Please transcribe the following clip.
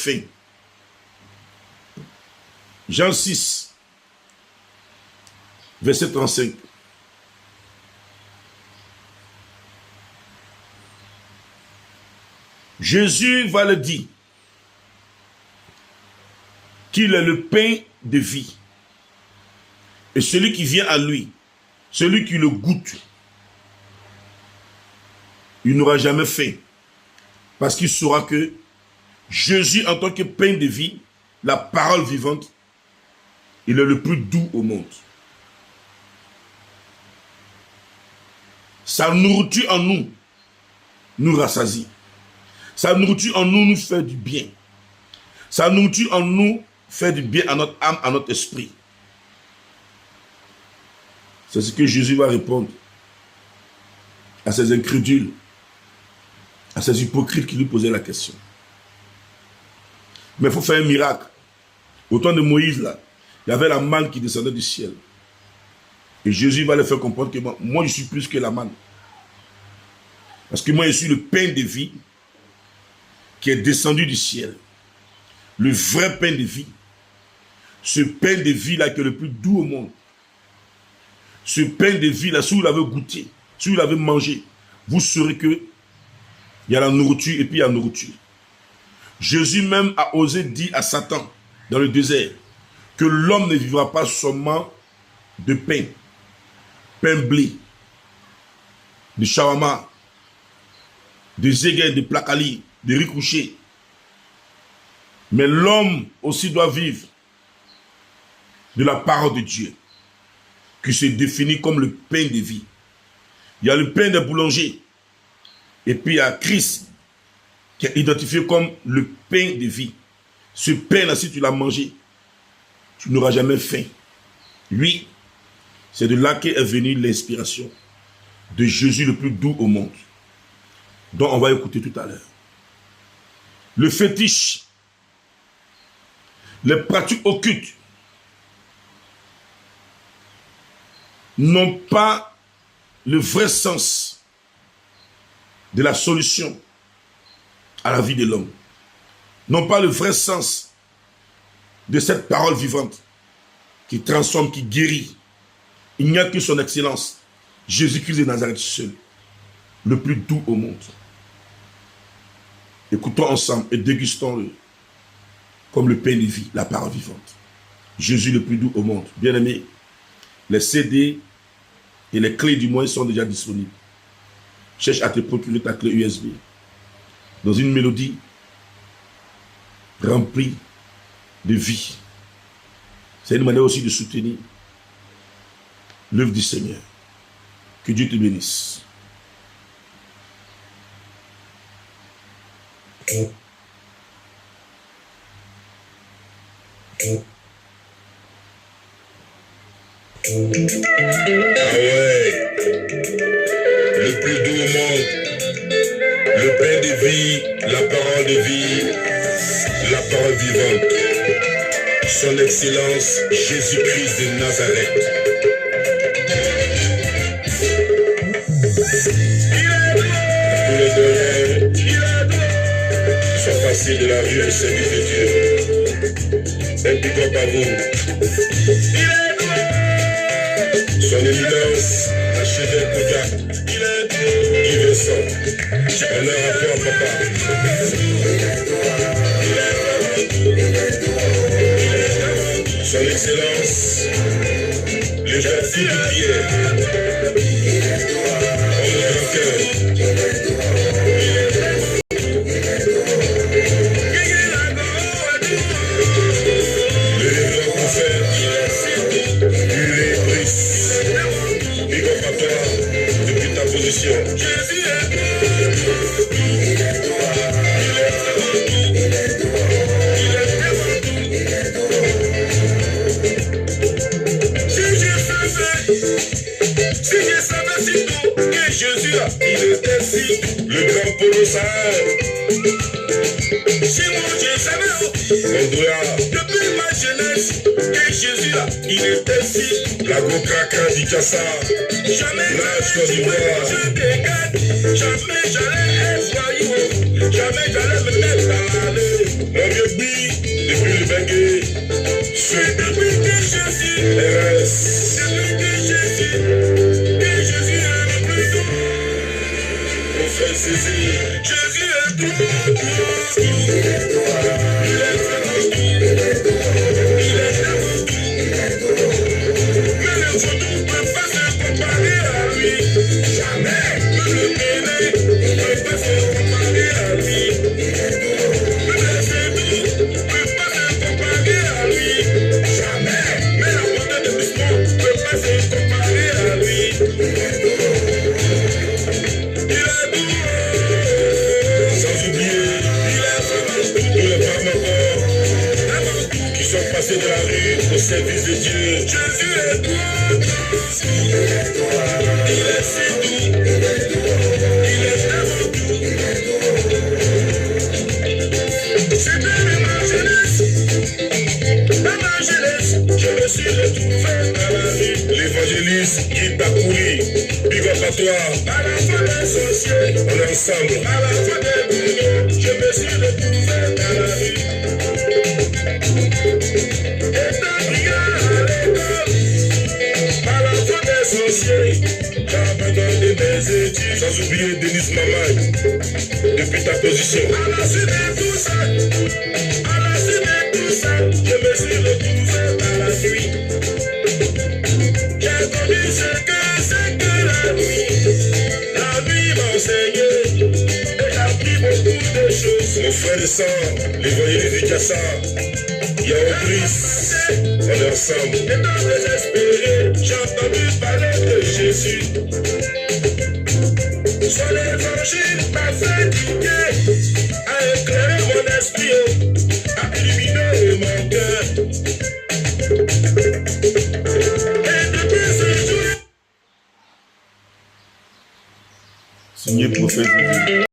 faim. Jean 6, verset 35. Jésus va le dire qu'il est le pain de vie. Et celui qui vient à lui, celui qui le goûte, il n'aura jamais faim. Parce qu'il saura que Jésus, en tant que pain de vie, la parole vivante, il est le plus doux au monde. Sa nourriture en nous nous rassasie. Sa nourriture en nous nous fait du bien. Sa nourriture en nous fait du bien à notre âme, à notre esprit. C'est ce que Jésus va répondre à ces incrédules, à ces hypocrites qui lui posaient la question. Mais il faut faire un miracle. Au temps de Moïse, là, il y avait la manne qui descendait du ciel. Et Jésus va leur faire comprendre que moi, je suis plus que la manne. Parce que moi, je suis le pain de vie qui est descendu du ciel. Le vrai pain de vie. Ce pain de vie-là qui est le plus doux au monde. Ce pain de vie-là, si vous l'avez goûté, si vous l'avez mangé, vous saurez que il y a la nourriture et puis il y a la nourriture. Jésus même a osé dire à Satan dans le désert que l'homme ne vivra pas seulement de pain, pain blé, de shawarma, de zéguet, de placali, de riz couché. Mais l'homme aussi doit vivre de la parole de Dieu, qui se définit comme le pain de vie. Il y a le pain des boulangers, et puis il y a Christ, qui est identifié comme le pain de vie. Ce pain-là, si tu l'as mangé, tu n'auras jamais faim. Lui, c'est de là qu'est venue l'inspiration de Jésus le plus doux au monde, dont on va écouter tout à l'heure. Le fétiche, les pratiques occultes n'ont pas le vrai sens de la solution à la vie de l'homme. N'ont pas le vrai sens de cette parole vivante qui transforme, qui guérit. Il n'y a que son excellence, Jésus-Christ de Nazareth seul, le plus doux au monde. Écoutons ensemble et dégustons-le comme le pain de vie, la parole vivante. Jésus le plus doux au monde. Bien-aimés, les CD et les clés du moins sont déjà disponibles. Cherche à te procurer ta clé USB dans une mélodie remplie de vie. C'est une manière aussi de soutenir l'œuvre du Seigneur. Que Dieu te bénisse. Ah ouais, le plus doux au monde, le pain de vie, la parole de vie, la parole vivante, son excellence Jésus-Christ de Nazareth. Tous les donneurs sont passés de la rue au service de Dieu. Un big up à vous. Son éminence, Archevêque Kodak, Guy Vincent, honneur à toi, papa. Son excellence, le jeune fils du Pierre, homme de grand cœur. Le révérend prophète, Louis Brice, big up à toi, depuis ta position. Jésus il était si le grand colossal. Si mon Dieu savait, on doit depuis ma jeunesse que Jésus là, il était si. La Gokraka du Kassa. Jamais Côte d'Ivoire. Je dégaine. Jamais j'allais être voyou. Jamais j'allais me mettre à l'allée. Mon vieux Bi, depuis le Bengué. C'est depuis que je suis RS. Depuis que je suis. Que Jésus est le plus doux. On fait saisir. Jésus est tout. Il est vraiment tout. Il est vraiment tout. Mais le photo ne peut pas se comparer à lui. Jamais. Même le Béné ne peut pas se comparer à lui. Même le Sédou ne peut pas se comparer à lui. Jamais. Mais la montée de Bismon ne peut pas se comparer à lui. Il est doux. Sans oublier, il est vraiment tout. Tous les femmes encore. Avant tout qui sont passés de la rue au service de Dieu. Jésus est doux. Il est si doux. Il est tellement doux. C'était ma jeunesse. Dans ma jeunesse, je me suis retrouvé dans la rue. L'évangéliste Guy Bakouli, big up à toi. À la fin des sorciers, on est ensemble. À la fin des bourreaux, je me suis retrouvé dans la rue. Étant brillant à l'école, à la fin des sorciers, j'ai abandonné mes études. Sans oublier Denis Mamaï, depuis ta position. À la suite de tout ça, je me suis retrouvé dans la nuit. J'ai connu ce que c'est que la nuit. La nuit m'a enseigné et j'ai appris beaucoup de choses. Mon frère de sang, l'évangéliste du Kassa, Yaobris, on est ensemble. Étant désespéré, j'ai entendu parler de Jésus. Son évangile m'a fait prier, a éclairé mon esprit, a illuminé mon cœur. Et depuis ce jour, Signé prophète.